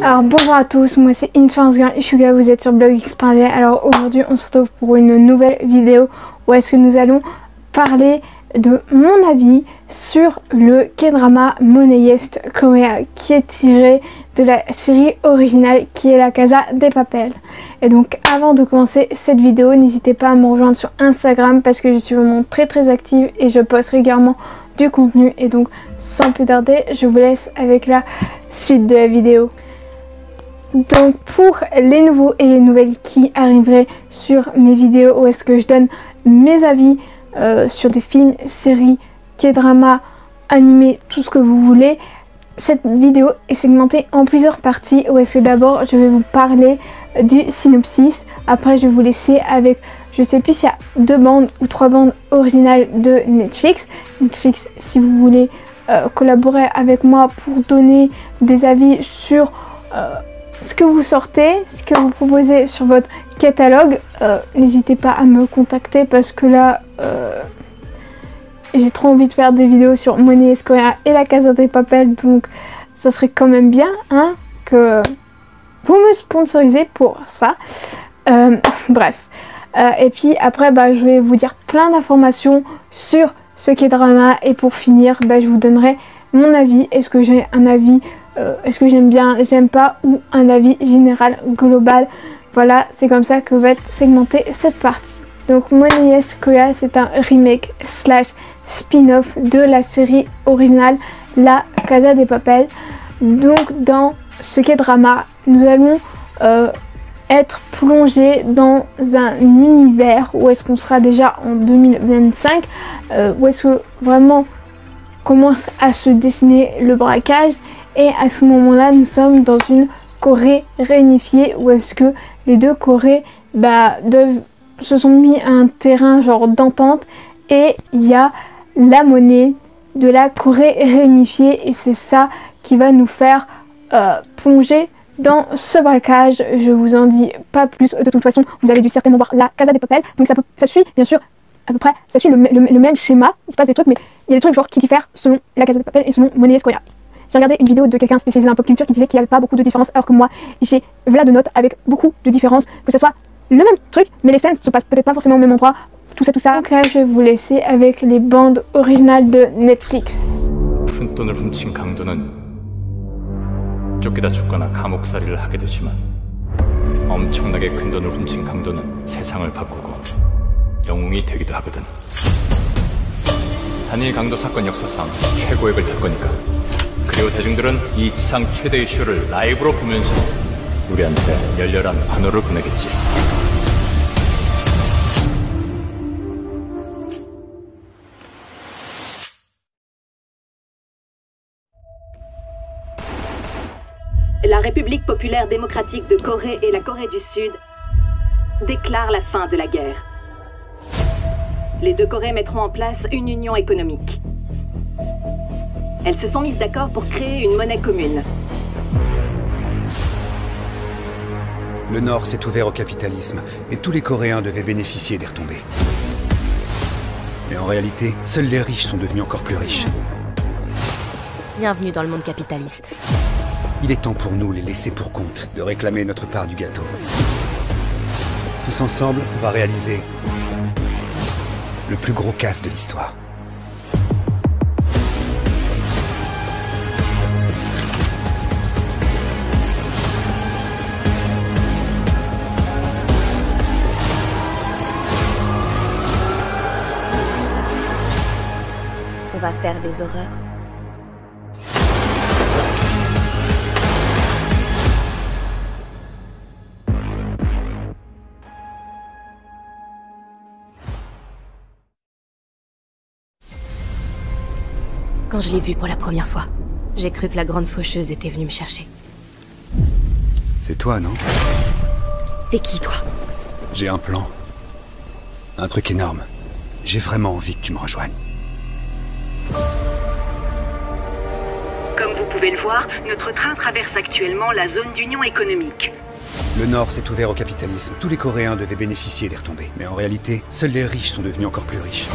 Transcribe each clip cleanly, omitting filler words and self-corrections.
Alors bonjour à tous, moi c'est Influence Ishuga, vous êtes sur blogx.de. Alors aujourd'hui on se retrouve pour une nouvelle vidéo où est-ce que nous allons parler de mon avis sur le K-drama Moneyest Korea qui est tiré de la série originale qui est La Casa de Papel. Et donc avant de commencer cette vidéo, n'hésitez pas à me rejoindre sur Instagram parce que je suis vraiment très active et je poste régulièrement du contenu. Et donc sans plus tarder, je vous laisse avec la suite de la vidéo. Donc pour les nouveaux et les nouvelles qui arriveraient sur mes vidéos où est-ce que je donne mes avis sur des films, séries, K-drama, animés, tout ce que vous voulez, cette vidéo est segmentée en plusieurs parties où est-ce que d'abord je vais vous parler du synopsis, après je vais vous laisser avec, je sais plus s'il y a 2 bandes ou 3 bandes originales de Netflix, si vous voulez collaborer avec moi pour donner des avis sur ce que vous sortez, ce que vous proposez sur votre catalogue, n'hésitez pas à me contacter parce que là j'ai trop envie de faire des vidéos sur Moneyest Korea et La Casa de Papel, donc ça serait quand même bien hein, que vous me sponsorisez pour ça. Bref, et puis après je vais vous dire plein d'informations sur ce K-drama et pour finir je vous donnerai mon avis. Est-ce que j'ai un avis est-ce que j'aime bien, j'aime pas, ou un avis général global. Voilà, c'est comme ça que va être segmentée cette partie. Donc Moneyest Korea, c'est un remake slash spin-off de la série originale La Casa de Papel. Donc dans ce K-drama, nous allons être plongé dans un univers où est-ce qu'on sera déjà en 2025, où est-ce que vraiment commence à se dessiner le braquage. Et à ce moment-là, nous sommes dans une Corée réunifiée où est-ce que les deux Corées se sont mis à un terrain genre d'entente et il y a la monnaie de la Corée réunifiée et c'est ça qui va nous faire plonger dans ce braquage. Je vous en dis pas plus. De toute façon, vous avez dû certainement voir La Casa de Papel, donc ça suit bien sûr à peu près, ça suit le même schéma. Il se passe des trucs, mais il y a des trucs genre qui diffèrent selon La Casa de Papel et selon Moneyest Korea. J'ai regardé une vidéo de quelqu'un spécialisé en pop culture qui disait qu'il n'y avait pas beaucoup de différences, alors que moi j'ai là de notes avec beaucoup de différences, que ce soit le même truc mais les scènes se passent peut-être pas forcément au même endroit, tout ça. Donc là je vais vous laisser avec les bandes originales de Netflix. 큰 돈을 훔친 강도는 쫓기다 죽거나 감옥살이를 하게 되지만 엄청나게 큰 돈을 훔친 강도는 세상을 바꾸고 영웅이 되기도 하거든. 단일 강도 사건 역사상 최고액을 탈 거니까. 그리고 대중들은 이 지상 최대 이슈를 라이브로 보면서 우리한테 열렬한 환호를 보내겠지. La République populaire démocratique de Corée et la Corée du Sud déclarent la fin de la guerre. Les deux Corées mettront en place une union économique. Elles se sont mises d'accord pour créer une monnaie commune. Le Nord s'est ouvert au capitalisme et tous les Coréens devaient bénéficier des retombées. Mais en réalité, seuls les riches sont devenus encore plus riches. Bienvenue dans le monde capitaliste. Il est temps pour nous, les laissés pour compte, de réclamer notre part du gâteau. Tous ensemble, on va réaliser le plus gros casse de l'histoire. On va faire des horreurs. Quand je l'ai vue pour la première fois, j'ai cru que la grande faucheuse était venue me chercher. C'est toi, non? T'es qui, toi? J'ai un plan. Un truc énorme. J'ai vraiment envie que tu me rejoignes. Comme vous pouvez le voir, notre train traverse actuellement la zone d'union économique. Le Nord s'est ouvert au capitalisme. Tous les Coréens devaient bénéficier des retombées. Mais en réalité, seuls les riches sont devenus encore plus riches.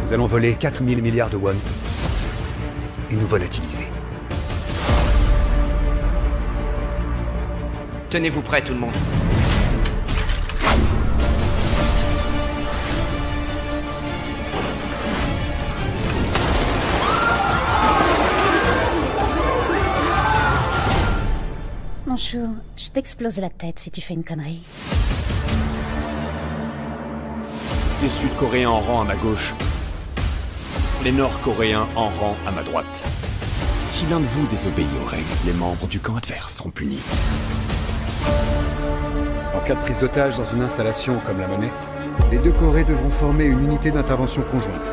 Nous allons voler 4 000 milliards de won et nous volatiliser. Tenez-vous prêts tout le monde. Mon chou, je t'explose la tête si tu fais une connerie. Les Sud-Coréens en rang à ma gauche. Les Nord-Coréens en rang à ma droite. Si l'un de vous désobéit aux règles, les membres du camp adverse seront punis. En cas de prise d'otage dans une installation comme la Monnaie, les deux Corées devront former une unité d'intervention conjointe.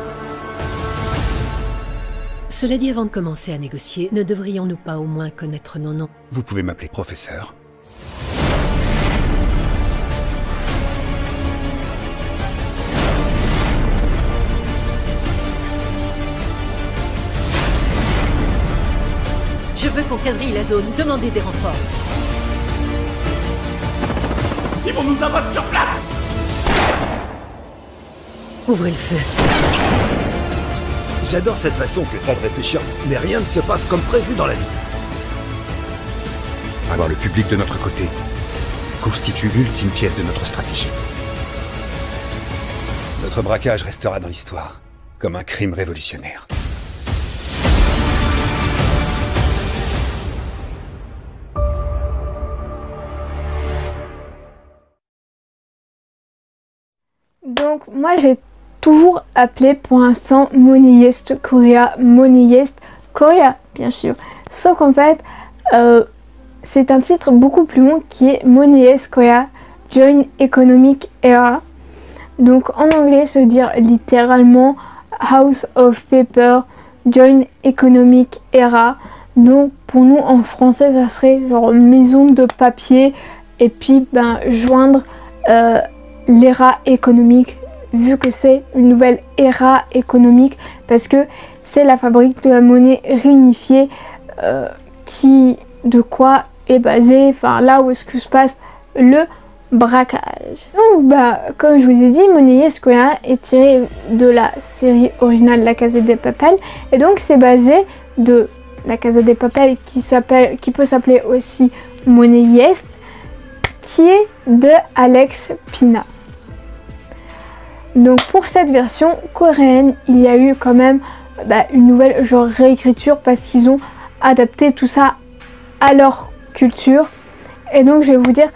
Cela dit, avant de commencer à négocier, ne devrions-nous pas au moins connaître nos noms? Vous pouvez m'appeler professeur. Je veux qu'on quadrille la zone. Demandez des renforts. Ils vont nous abattre sur place! Ouvrez le feu. J'adore cette façon que t'as de réfléchir, mais rien ne se passe comme prévu dans la vie. Avoir le public de notre côté constitue l'ultime pièce de notre stratégie. Notre braquage restera dans l'histoire, comme un crime révolutionnaire. Donc moi j'ai toujours appelé pour l'instant Moneyest Korea, Moneyest Korea bien sûr. Sauf qu'en fait c'est un titre beaucoup plus long qui est Moneyest Korea Joint Economic Era. Donc en anglais ça veut dire littéralement House of Paper Joint Economic Era. Donc pour nous en français ça serait genre maison de papier et puis joindre l'era économique, vu que c'est une nouvelle ère économique, parce que c'est la fabrique de la monnaie réunifiée qui de quoi est basé, enfin là où est-ce que se passe le braquage. Donc comme je vous ai dit, Moneyest Korea est tiré de la série originale La Casa de Papel, et donc c'est basé de La Casa de Papel qui peut s'appeler aussi Moneyest, qui est de Alex Pina. Donc pour cette version coréenne, il y a eu quand même une nouvelle genre réécriture, parce qu'ils ont adapté tout ça à leur culture. Et donc je vais vous dire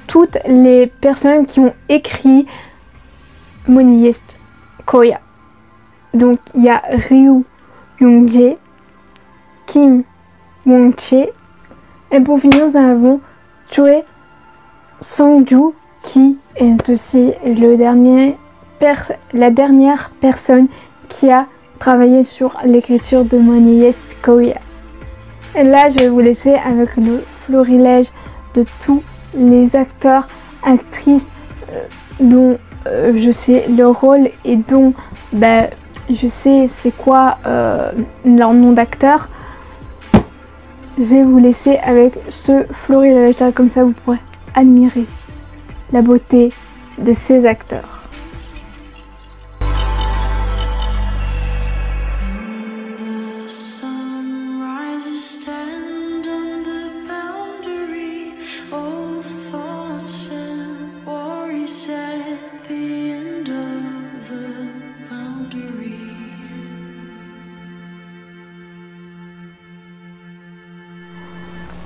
toutes les personnes qui ont écrit Moneyest Korea. Donc il y a Ryu Yong-jae, Kim Won-che, et pour finir nous avons Choi Sang-ju, qui est aussi la dernière personne qui a travaillé sur l'écriture de Moneyest Korea. Et là je vais vous laisser avec le florilège de tous les acteurs, actrices dont je sais leur rôle et dont je sais c'est quoi leur nom d'acteur. Je vais vous laisser avec ce florilège là, comme ça vous pourrez admirer la beauté de ces acteurs.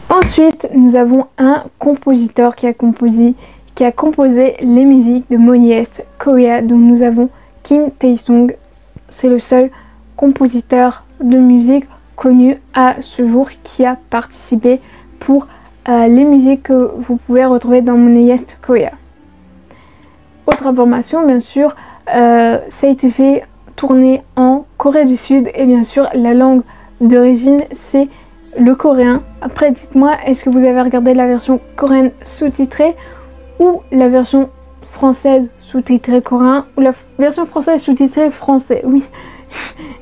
Ensuite, nous avons un compositeur qui a composé les musiques de Moneyest Korea. Donc nous avons Kim Tae-sung. C'est le seul compositeur de musique connu à ce jour qui a participé pour les musiques que vous pouvez retrouver dans Moneyest Korea. Autre information, bien sûr, ça a été fait tourner en Corée du Sud, et bien sûr la langue d'origine c'est le coréen. Après dites-moi, est-ce que vous avez regardé la version coréenne sous-titrée ou la version française sous-titrée coréen, ou la version française sous-titrée français? Oui,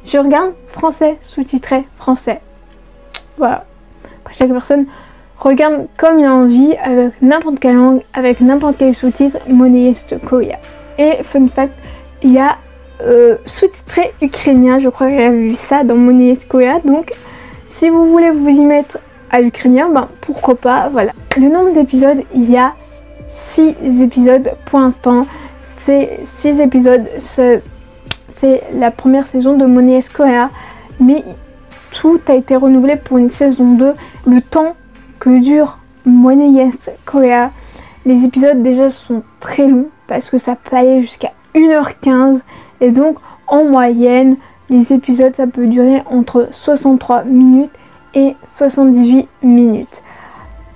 je regarde français sous-titré français. Voilà. Après, chaque personne regarde comme il a envie, avec n'importe quelle langue, avec n'importe quel sous-titre. Moneyest Korea. Et fun fact, il y a sous-titré ukrainien, je crois que j'avais vu ça dans Moneyest Korea. Donc si vous voulez vous y mettre à l'ukrainien, ben pourquoi pas, voilà. Le nombre d'épisodes, il y a 6 épisodes pour l'instant. C'est 6 épisodes, c'est la première saison de Money Heist Korea, mais tout a été renouvelé pour une saison 2. Le temps que dure Money Heist Korea, les épisodes déjà sont très longs parce que ça peut aller jusqu'à 1h15 et donc en moyenne les épisodes ça peut durer entre 63 minutes et 78 minutes.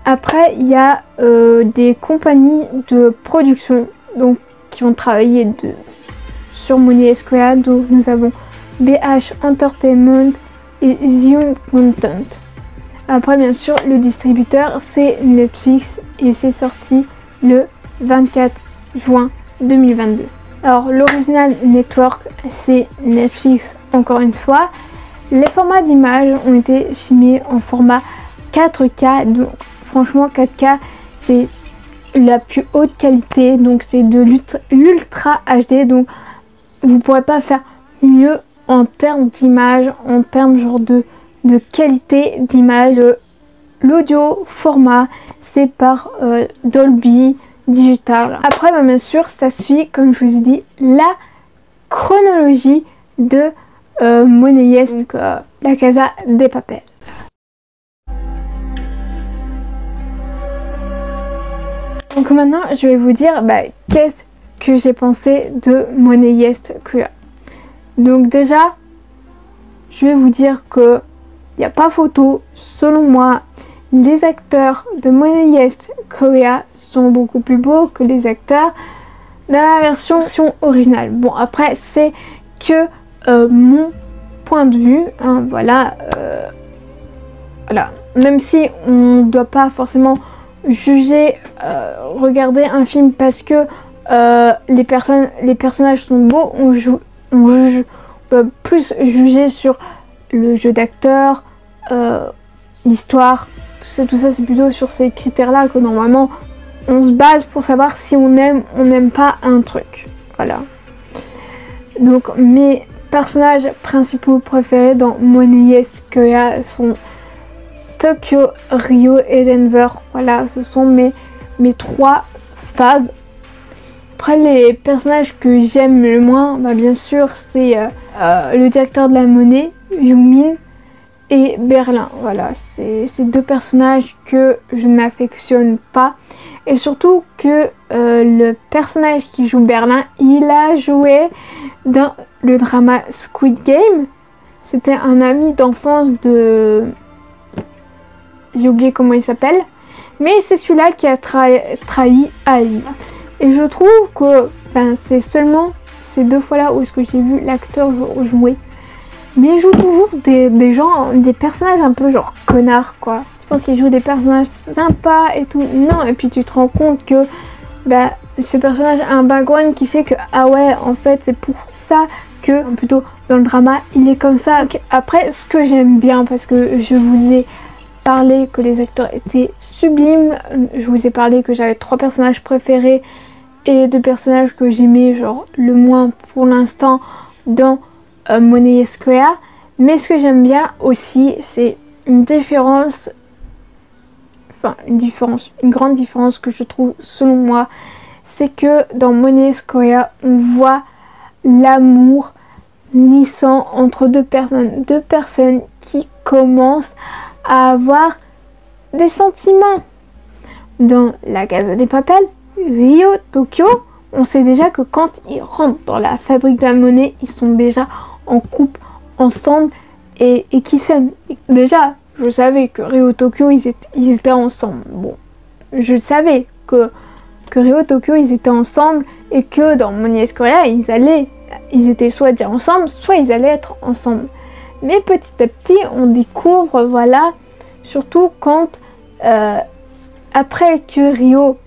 Après il y a des compagnies de production donc qui ont travaillé sur Money Heist Korea, donc nous avons BH Entertainment et Zion Content. Après bien sûr le distributeur c'est Netflix et c'est sorti le 24 juin 2022. Alors l'original network c'est Netflix encore une fois. Les formats d'images ont été filmés en format 4K, donc franchement 4K c'est la plus haute qualité, donc c'est de l'ultra HD, donc vous pourrez pas faire mieux en termes d'image, en termes genre de qualité d'image. L'audio format c'est par Dolby Digital. Après bah, bien sûr ça suit comme je vous ai dit la chronologie de Money Heist, La Casa de Papel. Donc maintenant je vais vous dire bah, qu'est-ce que j'ai pensé de Money Heist Korea. Donc déjà je vais vous dire que il n'y a pas photo, selon moi les acteurs de Money Heist Korea sont beaucoup plus beaux que les acteurs de la version originale. Bon après c'est que mon point de vue, hein, voilà, voilà. Même si on ne doit pas forcément juger, regarder un film parce que les personnages sont beaux, on doit plus juger sur le jeu d'acteur, l'histoire, tout ça c'est plutôt sur ces critères là que normalement on se base pour savoir si on aime ou on n'aime pas un truc. Voilà. Donc mes personnages principaux préférés dans Money Heist Korea sont Tokyo, Rio et Denver. Voilà, ce sont mes 3 faves. Après les personnages que j'aime le moins, bah, bien sûr c'est le directeur de la monnaie, Young-min, et Berlin. Voilà, c'est ces 2 personnages que je n'affectionne pas. Et surtout que le personnage qui joue Berlin, il a joué dans le drama Squid Game. C'était un ami d'enfance de... J'ai oublié comment il s'appelle. Mais c'est celui-là qui a trahi Ali. Et je trouve que c'est seulement ces 2 fois-là où est-ce que j'ai vu l'acteur jouer. Mais il joue toujours des gens, des personnages un peu genre connards quoi. Je pense qu'il joue des personnages sympas et tout. Non, et puis tu te rends compte que bah, ce personnage a un background qui fait que ah ouais en fait c'est pour ça que plutôt dans le drama il est comme ça. Donc, après ce que j'aime bien, parce que je vous ai parlé que les acteurs étaient sublimes, je vous ai parlé que j'avais 3 personnages préférés et 2 personnages que j'aimais genre le moins pour l'instant dans Money Heist Korea. Mais ce que j'aime bien aussi c'est une différence, une grande différence que je trouve selon moi, c'est que dans Money Heist Korea on voit l'amour naissant entre 2 personnes qui commencent à avoir des sentiments. Dans La Casa de Papel, Rio, Tokyo, on sait déjà que quand ils rentrent dans la fabrique de la monnaie, ils sont déjà en couple ensemble et qui s'aiment. Déjà, je savais que Rio, Tokyo, ils étaient ensemble. Bon, je savais que Rio, Tokyo, ils étaient ensemble et que dans Money Heist Korea, ils étaient soit déjà ensemble, soit ils allaient être ensemble. Mais petit à petit, on découvre, voilà, surtout quand, après que Rio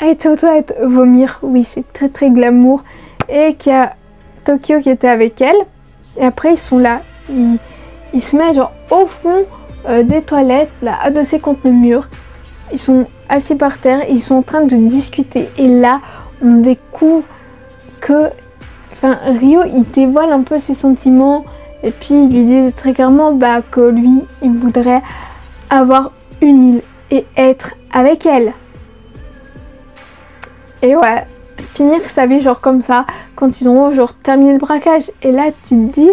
a été aux toilettes vomir, oui, c'est très très glamour, et qu'il y a Tokyo qui était avec elle, et après ils sont là, ils se mettent genre au fond des toilettes, là, adossés contre le mur, ils sont assis par terre, ils sont en train de discuter, et là, on découvre que, Rio, il dévoile un peu ses sentiments, et puis il lui dit très clairement que lui, il voudrait avoir une île et être avec elle. Et ouais, finir sa vie genre comme ça, quand ils ont genre terminé le braquage. Et là tu te dis,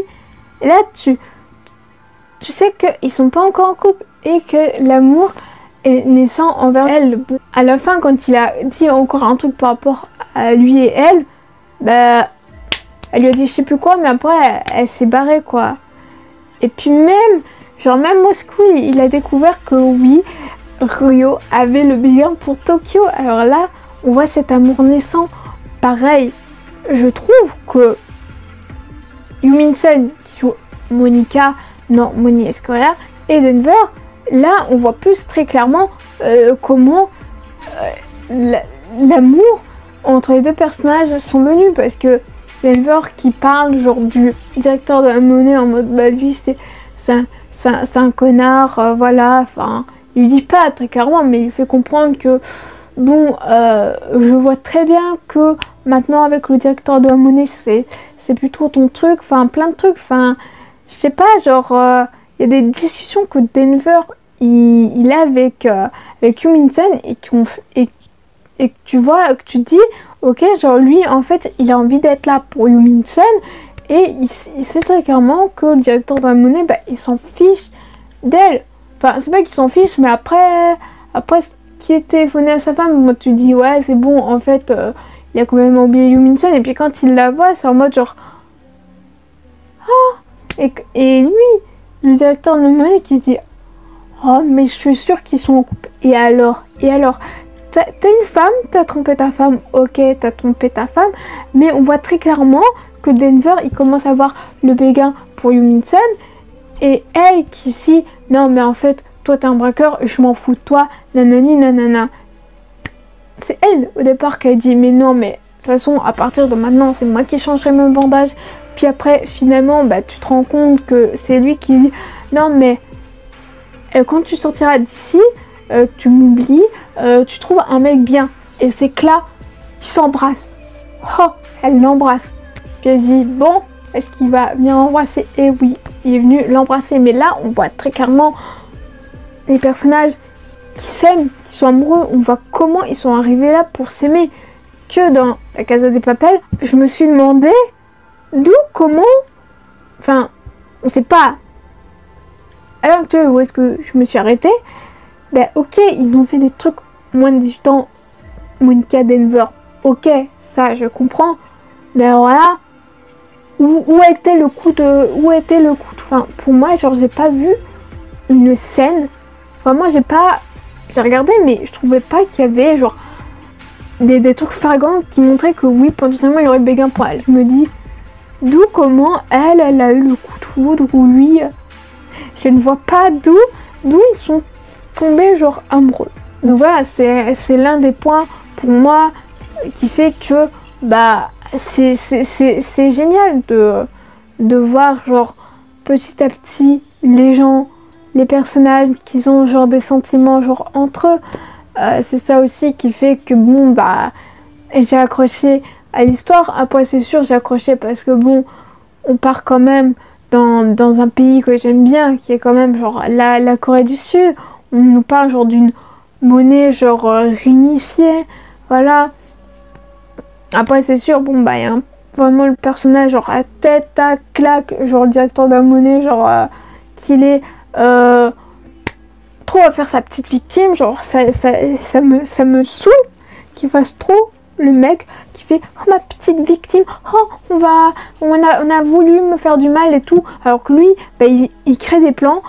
et là tu sais qu'ils sont pas encore en couple et que l'amour est naissant envers elle. À la fin, quand il a dit encore un truc par rapport à lui et elle, bah elle lui a dit je sais plus quoi, mais après elle s'est barrée quoi. Et puis même Moscou, il a découvert que oui, Ryo avait le béguin pour Tokyo. Alors là, on voit cet amour naissant. Pareil, je trouve que Yumin-sun, qui joue Monica, non, Moni Escoria, et Denver, là, on voit plus très clairement comment l'amour entre les deux personnages sont venus. Parce que Denver qui parle genre du directeur de la monnaie en mode bah lui c'est un connard, voilà, enfin il lui dit pas très clairement mais il lui fait comprendre que bon je vois très bien que maintenant avec le directeur de la monnaie c'est plutôt ton truc, enfin plein de trucs, enfin je sais pas, genre il y a des discussions que Denver il a avec Yumin-sun et que tu vois, que tu te dis ok, genre lui en fait il a envie d'être là pour Yumin-sun et il sait très clairement que le directeur de la monnaie bah, il s'en fiche d'elle. Enfin c'est pas qu'il s'en fiche mais après qui est téléphoné à sa femme, moi tu te dis ouais c'est bon en fait il a quand même oublié Yumin-sun et puis quand il la voit c'est en mode genre oh et lui le directeur de la monnaie qui se dit oh mais je suis sûre qu'ils sont en couple et alors t'as une femme, t'as trompé ta femme, ok, t'as trompé ta femme, mais on voit très clairement que Denver, il commence à avoir le béguin pour Yumin-sun, et elle qui dit, non mais en fait, toi t'es un braqueur, je m'en fous de toi, nanani nanana. C'est elle, au départ, qui a dit, mais non, mais de toute façon, à partir de maintenant, c'est moi qui changerai mes bandages. Puis après, finalement, bah, tu te rends compte que c'est lui qui dit, non mais, quand tu sortiras d'ici, tu m'oublies, tu trouves un mec bien. Et c'est que là, ils s'embrassent. Oh, elle l'embrasse. Puis elle dit, bon, est-ce qu'il va venir l'embrasser? Et oui, il est venu l'embrasser. Mais là, on voit très clairement les personnages qui s'aiment, qui sont amoureux. On voit comment ils sont arrivés là pour s'aimer. Que dans La Casa de Papel, je me suis demandé d'où, comment, enfin, on sait pas à l'heure actuelle où est-ce que je me suis arrêtée. Ben ok, ils ont fait des trucs moins de 18 ans, Monica, Denver, ok, ça je comprends, mais alors là, où était le coup de, enfin pour moi genre j'ai pas vu une scène, vraiment j'ai regardé mais je trouvais pas qu'il y avait genre des trucs flagrants qui montraient que oui potentiellement il y aurait le béguin pour elle. Je me dis d'où, comment elle a eu le coup de foudre ou lui, je ne vois pas d'où ils sont tombés genre amoureux. Donc voilà, c'est l'un des points pour moi qui fait que bah c'est génial de voir genre petit à petit les gens, les personnages qui ont genre des sentiments genre entre eux. C'est ça aussi qui fait que bon bah j'ai accroché à l'histoire. Après c'est sûr j'ai accroché parce que bon on part quand même dans un pays que j'aime bien qui est quand même genre la Corée du Sud. On nous parle genre d'une monnaie genre réunifiée, voilà. Après c'est sûr bon bah il y a vraiment le personnage genre à tête à claque, genre le directeur de la monnaie, genre qu'il est trop à faire sa petite victime, genre ça me saoule qu'il fasse trop le mec qui fait oh ma petite victime, oh on a voulu me faire du mal et tout, alors que lui bah, il crée des plans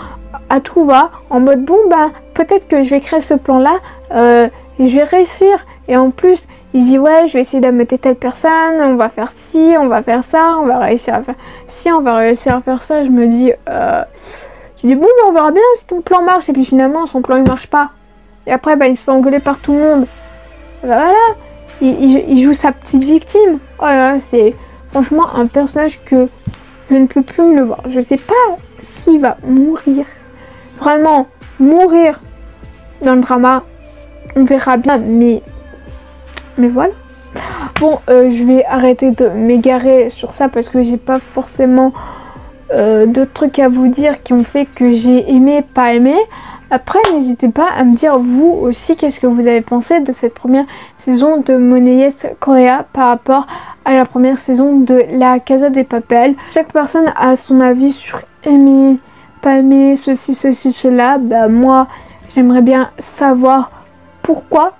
à tout va en mode bon bah peut-être que je vais créer ce plan là, je vais réussir, et en plus il dit ouais je vais essayer d'ameuter telle personne, on va faire ci, on va faire ça, on va réussir à faire ci, on va réussir à faire ça. Je me dis bon bah, on verra bien si ton plan marche, et puis finalement son plan il marche pas, et après bah il se fait engueuler par tout le monde, bah, voilà, il joue sa petite victime. Oh là là, c'est franchement un personnage que je ne peux plus me le voir. Je sais pas s'il va mourir, vraiment mourir dans le drama, on verra bien, mais voilà. Bon, je vais arrêter de m'égarer sur ça parce que j'ai pas forcément d'autres trucs à vous dire qui ont fait que j'ai aimé, pas aimé. Après, n'hésitez pas à me dire vous aussi qu'est-ce que vous avez pensé de cette première saison de Moneyes Korea par rapport à la première saison de La Casa de Papel. Chaque personne a son avis sur aimer, pas aimer, ceci, cela. Bah, moi, j'aimerais bien savoir pourquoi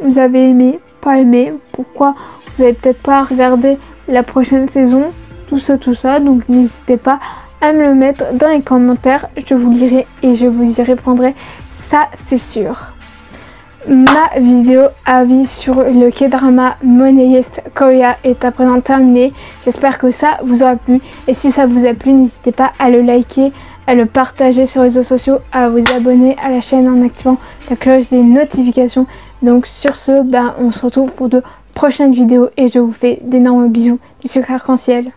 vous avez aimé, pas aimé, pourquoi vous avez peut-être pas regardé la prochaine saison, tout ça. Donc n'hésitez pas à me le mettre dans les commentaires, je vous lirai et je vous y répondrai, ça c'est sûr. Ma vidéo avis sur le K-drama Moneyes Korea est à présent terminée. J'espère que ça vous aura plu et si ça vous a plu, n'hésitez pas à le liker, à le partager sur les réseaux sociaux, à vous abonner à la chaîne en activant la cloche des notifications. Donc sur ce, on se retrouve pour de prochaines vidéos et je vous fais d'énormes bisous du sucre arc-en-ciel.